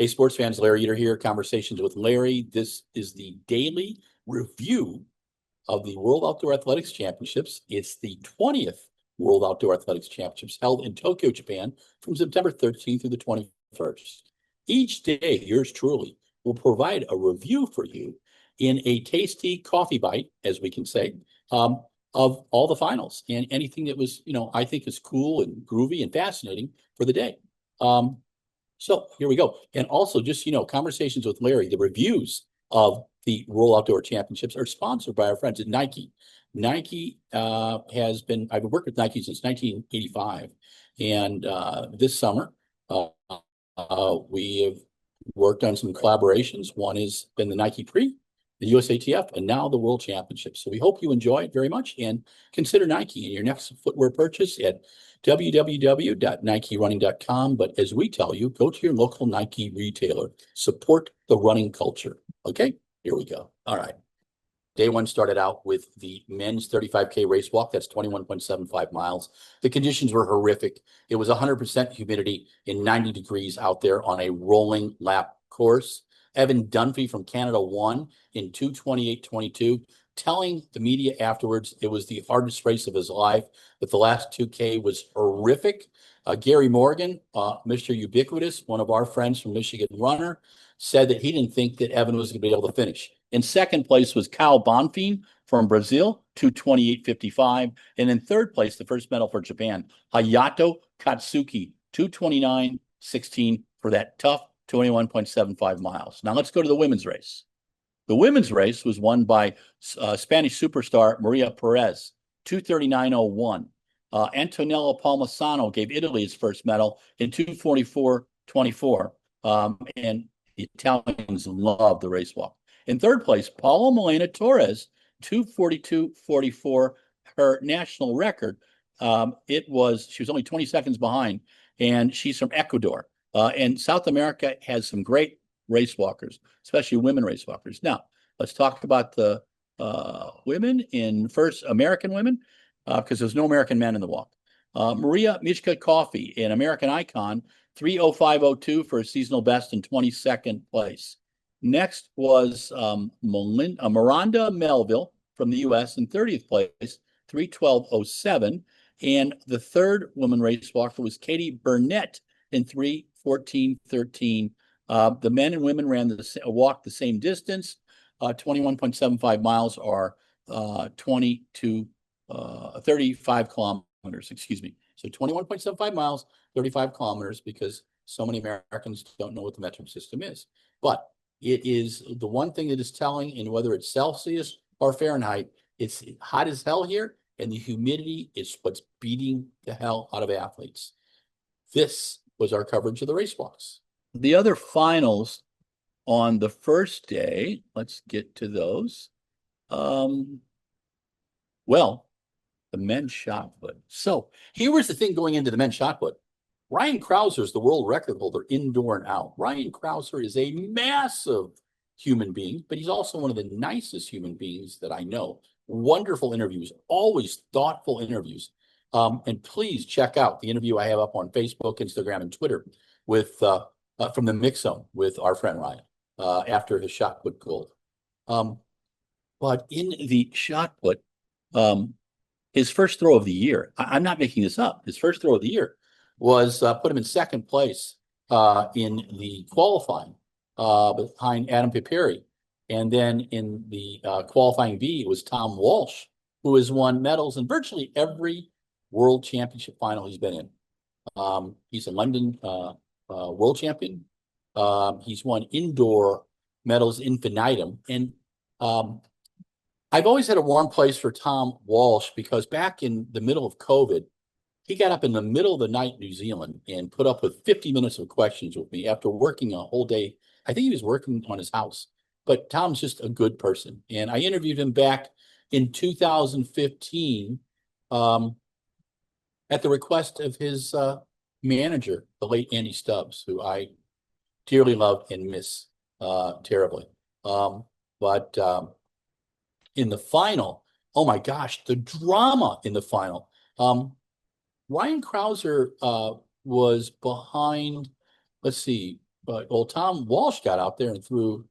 Hey, sports fans, Larry Eater here, Conversations with Larry. This is the daily review of the World Outdoor Athletics Championships. It's the 20th World Outdoor Athletics Championships held in Tokyo, Japan from September 13th through the 21st. Each day, yours truly will provide a review for you in a tasty coffee bite, as we can say, of all the finals and anything that was, I think is cool and groovy and fascinating for the day. So here we go. And also, just, Conversations with Larry, the reviews of the World Outdoor Championships are sponsored by our friends at Nike. Nike I've been working with Nike since 1985. And this summer, we have worked on some collaborations. One has been the Nike Pre, the USATF, and now the World Championships. So we hope you enjoy it very much and consider Nike in your next footwear purchase at www.nikerunning.com. But as we tell you, go to your local Nike retailer. Support the running culture. Okay, here we go. All right. Day one started out with the men's 35K race walk. That's 21.75 miles. The conditions were horrific. It was 100% humidity in 90 degrees out there on a rolling lap course. Evan Dunphy from Canada won in 2:28.22, telling the media afterwards it was the hardest race of his life, that the last 2K was horrific. Gary Morgan, Mr. Ubiquitous, one of our friends from Michigan Runner, said that he didn't think that Evan was going to be able to finish. In second place was Cal Bonfim from Brazil, 2:28.55. And in third place, the first medal for Japan, Hayato Katsuki, 2:29.16 for that tough 21.75 miles. Now let's go to the women's race. The women's race was won by Spanish superstar Maria Perez, 2:39.01. Antonella Palmisano gave Italy its first medal in 2:44.24. And the Italians love the race walk. In third place, Paula Milena Torres, 2:42.44, her national record. She was only 20 seconds behind, and she's from Ecuador. And South America has some great race walkers, especially women race walkers. Now, let's talk about the women in first, American women, because there's no American men in the walk. Maria Michka Coffey, an American icon, 3:05.02 for a seasonal best in 22nd place. Next was Miranda Melville from the U.S. in 30th place, 3:12.07. And the third woman race walker was Katie Burnett in 3:14.13. The men and women walked the same distance, 21.75 miles, or 35 kilometers, excuse me. So 21.75 miles, 35 kilometers, because so many Americans don't know what the metric system is. But it is the one thing that is telling, and whether it's Celsius or Fahrenheit, it's hot as hell here, and the humidity is what's beating the hell out of athletes. This was our coverage of the race walks. The other finals on the first day, let's get to those. Well, the men's shot put. So here was the thing going into the men's shot put. Ryan Crouser is the world record holder indoor and out. Ryan Crouser is a massive human being, but he's also one of the nicest human beings that I know. Wonderful interviews, always thoughtful interviews. And please check out the interview I have up on Facebook, Instagram, and Twitter with from the mix zone with our friend Ryan after his shot put gold. But in the shot put, his first throw of the year, I'm not making this up, his first throw of the year was put him in second place in the qualifying behind Adam Piperi. And then in the qualifying B, it was Tom Walsh, who has won medals in virtually every World Championship final he's been in. He's a London world champion. He's won indoor medals infinitum. And I've always had a warm place for Tom Walsh, because back in the middle of COVID, he got up in the middle of the night in New Zealand and put up with 50 minutes of questions with me after working a whole day. I think he was working on his house. But Tom's just a good person. And I interviewed him back in 2015 at the request of his manager, the late Andy Stubbs, who I dearly love and miss terribly. But in the final, oh my gosh, the drama in the final. Ryan Crouser was behind, let's see, old Tom Walsh got out there and threw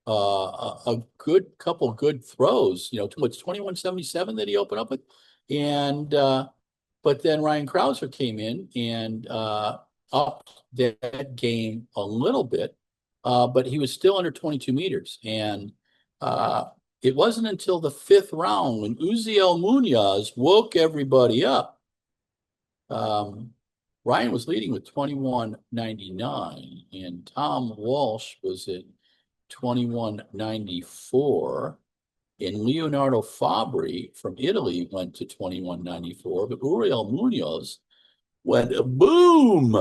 a good couple good throws. You know, what's 21.77 that he opened up with, and but then Ryan Crouser came in and upped that game a little bit, but he was still under 22 meters. And it wasn't until the fifth round when Uziel Munoz woke everybody up. Ryan was leading with 21.99, and Tom Walsh was at 21.94. And Leonardo Fabri from Italy went to 21.94, but Uriel Munoz went boom.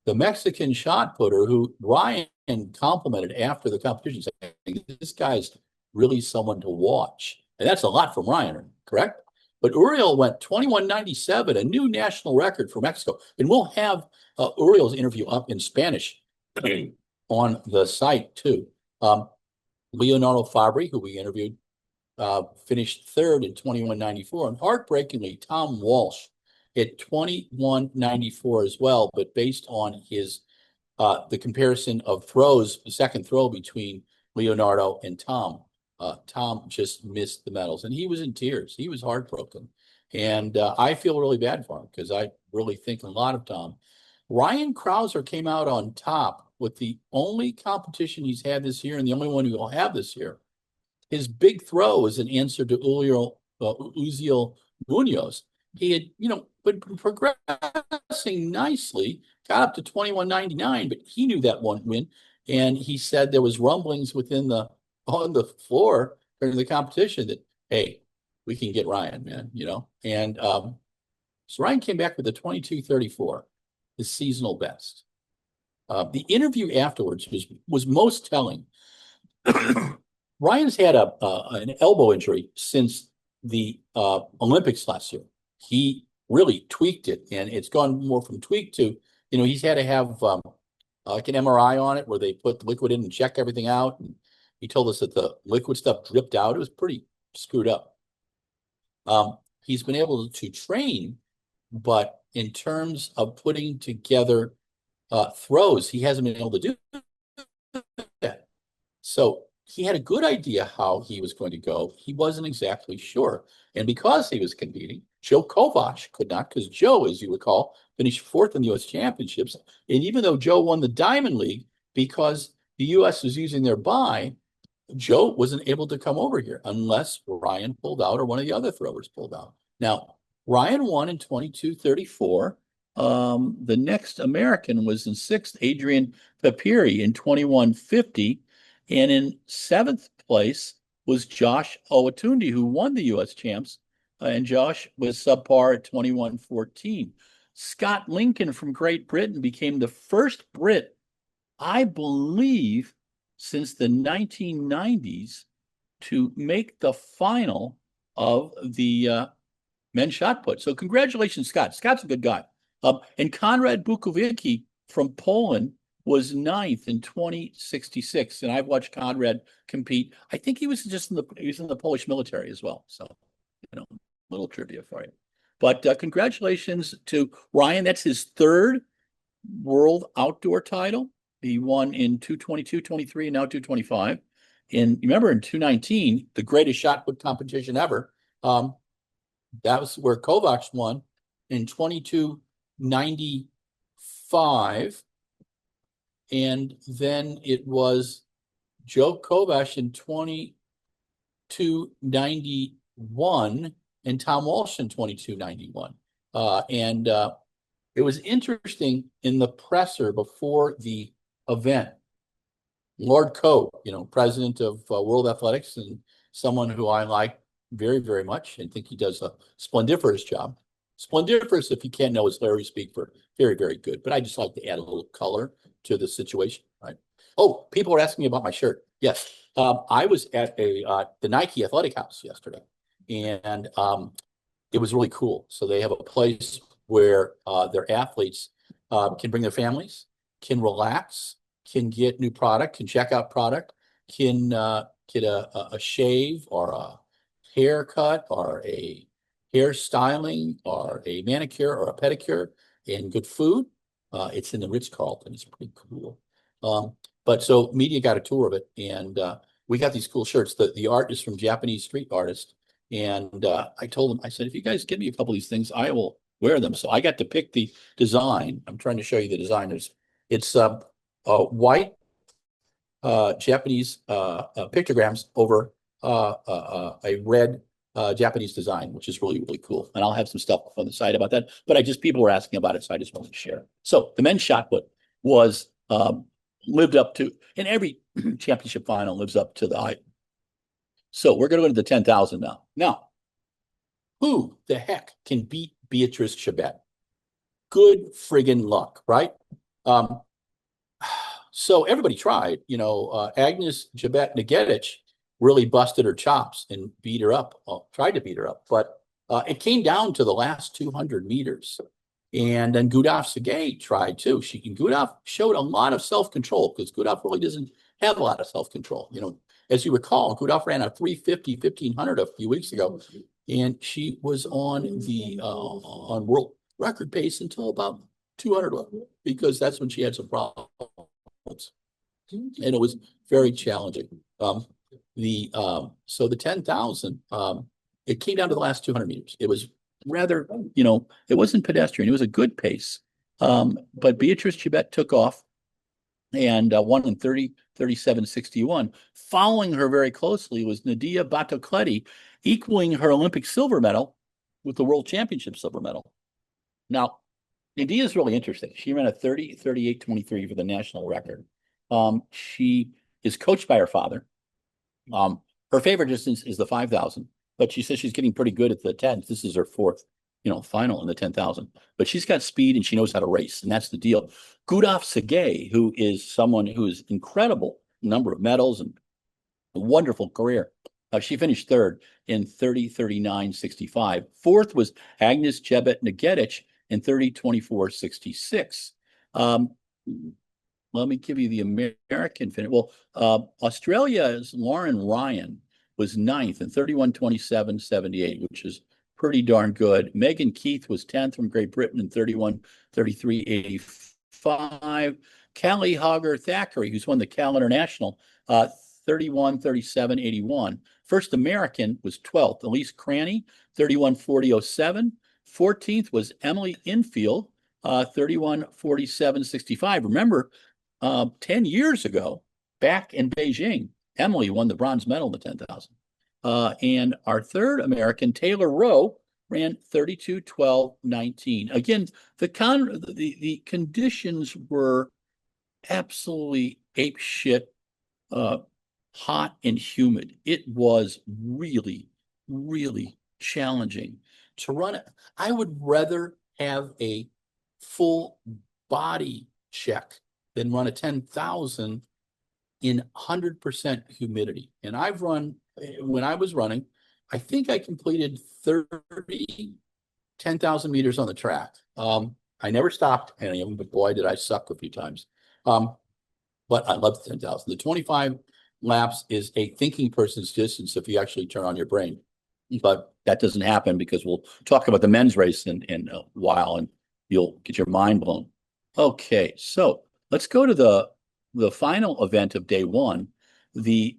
The Mexican shot putter who Ryan complimented after the competition, saying, this guy's really someone to watch. And that's a lot from Ryan, correct? But Uriel went 21.97, a new national record for Mexico. And we'll have Uriel's interview up in Spanish on the site too. Leonardo Fabri, who we interviewed, finished third in 21.94. And heartbreakingly, Tom Walsh at 21.94 as well, but based on his the comparison of throws, the second throw between Leonardo and Tom, Tom just missed the medals, and he was in tears. He was heartbroken, and I feel really bad for him because I really think a lot of Tom. Ryan Crouser came out on top with the only competition he's had this year and the only one he will have this year. His big throw was an answer to Uziel Munoz. He had, been progressing nicely, got up to 21.99, but he knew that won't win. And he said there was rumblings on the floor during the competition that, hey, we can get Ryan, man, And so Ryan came back with a 22.34, his seasonal best. The interview afterwards was most telling. Ryan's had an elbow injury since the Olympics last year. He really tweaked it, and it's gone more from tweak to, he's had to have like an MRI on it where they put the liquid in and check everything out. And he told us that the liquid stuff dripped out. It was pretty screwed up. He's been able to train, but in terms of putting together throws, he hasn't been able to do that. So he had a good idea how he was going to go. He wasn't exactly sure. And because he was competing, Joe Kovac could not, because Joe, as you recall, finished fourth in the U.S. Championships. And even though Joe won the Diamond League, because the U.S. was using their bye, Joe wasn't able to come over here unless Ryan pulled out or one of the other throwers pulled out. Now, Ryan won in 22.34. The next American was in sixth, Adrian Papiri in 21.50. And in seventh place was Josh Owatundi, who won the U.S. champs. And Josh was subpar at 21.14. Scott Lincoln from Great Britain became the first Brit, I believe, since the 1990s to make the final of the men's shot put. So congratulations, Scott. Scott's a good guy. And Konrad Bukowiecki from Poland was ninth in 20.66. And I've watched Konrad compete. I think he was in the Polish military as well. So, little trivia for you. But congratulations to Ryan. That's his third world outdoor title. He won in 222, 23, and now 225. And remember in 219, the greatest shot put competition ever. That was where Kovacs won in 22.95. And then it was Joe Kovac in 22.91 and Tom Walsh in 22.91. And it was interesting in the presser before the event. Lord Coe, president of World Athletics and someone who I like very, very much and think he does a splendiferous job. Splendiferous, if you can't know, is Larry speak for very, very good. But I just like to add a little color to the situation, right? Oh, people are asking me about my shirt. Yes, I was at the Nike Athletic House yesterday, and it was really cool. So they have a place where their athletes can bring their families, can relax, can get new product, can check out product, can get a shave or a haircut or a hairstyling or a manicure or a pedicure and good food. It's in the Ritz-Carlton. It's pretty cool. But so media got a tour of it, and we got these cool shirts. The art is from Japanese street artists, and I told them, I said, if you guys give me a couple of these things, I will wear them. So I got to pick the design. I'm trying to show you the design. It's white Japanese pictograms over a red Japanese design, which is really, really cool. And I'll have some stuff on the site about that. But people were asking about it, so I just wanted to share. So the men's shot put was lived up to, and every championship final lives up to the hype. So we're going to go to the 10,000 now. Now, who the heck can beat Beatrice Chebet? Good friggin' luck, right? So everybody tried, Agnes Jabet Negedic really busted her chops and beat her up, tried to beat her up, but it came down to the last 200 meters. And then Gudaf Segay tried too. Gudaf showed a lot of self-control because Gudaf really doesn't have a lot of self-control. As you recall, Gudaf ran a 350, 1500 a few weeks ago, and she was on the on world record pace until about 200 because that's when she had some problems. And it was very challenging. So the 10,000, it came down to the last 200 meters. It was rather, it wasn't pedestrian. It was a good pace. But Beatrice Chebet took off and won in 37:61. Following her very closely was Nadia Batocleti, equaling her Olympic silver medal with the World Championship silver medal. Now, Nadia is really interesting. She ran a 38:23 for the national record. She is coached by her father. Her favorite distance is the 5,000, but she says she's getting pretty good at the 10. This is her fourth, final in the 10,000. But she's got speed and she knows how to race, and that's the deal. Gudaf Segay, who is someone who is incredible number of medals and a wonderful career. She finished third in 30:39:65. Fourth was Agnes Jebet Negedic in 30:24:66. Let me give you the American finish. Well, Australia's Lauren Ryan was ninth in 31:27:78, which is pretty darn good. Megan Keith was 10th from Great Britain in 31:33:85. Callie Hogger Thackeray, who's won the Cal International, 31:37:81. First American was 12th. Elise Cranny, 31:40:07. 14th was Emily Infield, 31:47:65. Remember, 10 years ago, back in Beijing, Emily won the bronze medal in the 10,000. And our third American, Taylor Rowe, ran 32:12:19. Again, the conditions were absolutely ape shit, hot and humid. It was really, really challenging to run it. I would rather have a full body check than run a 10,000 in 100% humidity. And when I was running, I think I completed 30 10,000 meters on the track. I never stopped any of them, but boy, did I suck a few times. But I love the 10,000. The 25 laps is a thinking person's distance if you actually turn on your brain. But that doesn't happen because we'll talk about the men's race in a while and you'll get your mind blown. Okay, so let's go to the final event of day one, the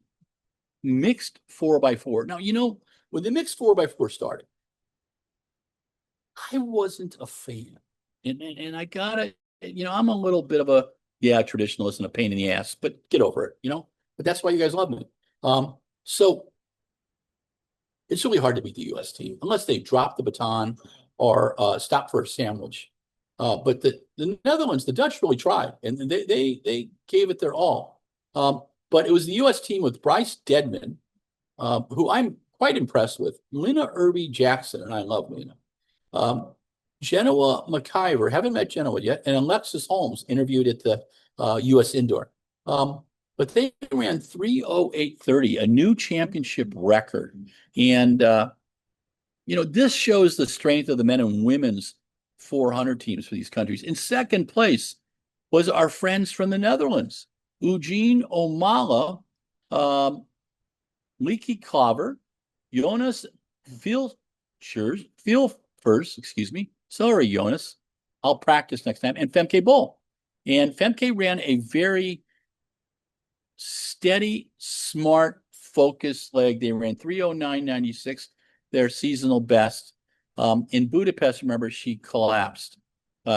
mixed 4x4. Now, when the mixed 4x4 started, I wasn't a fan. And I gotta, I'm a little bit of a, traditionalist and a pain in the ass, but get over it, But that's why you guys love me. So it's really hard to beat the US team unless they drop the baton or stop for a sandwich. But the Netherlands, the Dutch really tried, and they gave it their all. But it was the US team with Bryce Deadman, who I'm quite impressed with, Lena Irby Jackson, and I love Lena. Genoa McIver, haven't met Genoa yet, and Alexis Holmes interviewed at the US Indoor. But they ran 3:08:30, a new championship record. And, this shows the strength of the men and women's 400 teams for these countries. In second place was our friends from the Netherlands, Eugene Omala, Leaky Klaver, Jonas Vilfers, excuse me. Sorry, Jonas. I'll practice next time. And Femke Bol. And Femke ran a very steady, smart, focused leg. They ran 309.96, their seasonal best. In Budapest, remember, she collapsed.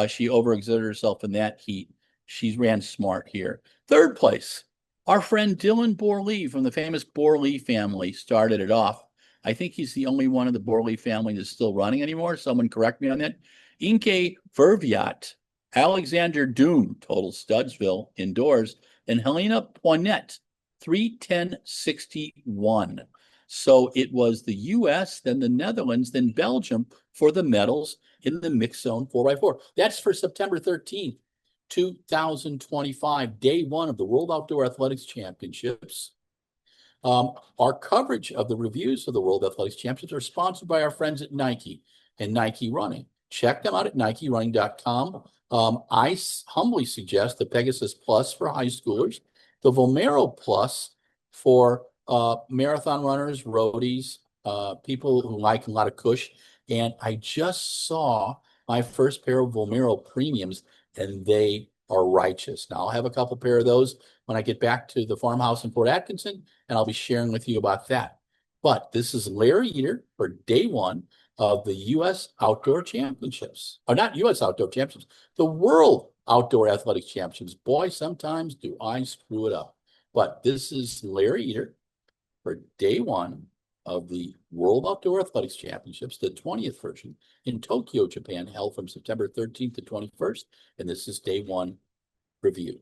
She overexerted herself in that heat. She ran smart here. Third place, our friend Dylan Borley from the famous Borley family started it off. I think he's the only one of the Borley family that's still running anymore. Someone correct me on that. Inke Verviat, Alexander Doom, total Studsville indoors, and Helena Poinet, 3:10.61. So it was the US, then the Netherlands, then Belgium for the medals in the mixed zone 4x4. That's for September 13th, 2025, day one of the World Outdoor Athletics Championships. Our coverage of the reviews of the World Athletics Championships are sponsored by our friends at Nike and Nike Running. Check them out at NikeRunning.com. I humbly suggest the Pegasus Plus for high schoolers, the Vomero Plus for marathon runners, roadies, people who like a lot of cush. And I just saw my first pair of Vomero Premiums, and they are righteous. Now, I'll have a couple pair of those when I get back to the farmhouse in Port Atkinson, and I'll be sharing with you about that. But this is Larry Eater for day one of the U.S. Outdoor Championships. Or not U.S. Outdoor Championships, the World Outdoor Athletics Championships. Boy, sometimes do I screw it up. But this is Larry Eater for day one of the World Outdoor Athletics Championships, the 20th version in Tokyo, Japan, held from September 13th to 21st. And this is day one review.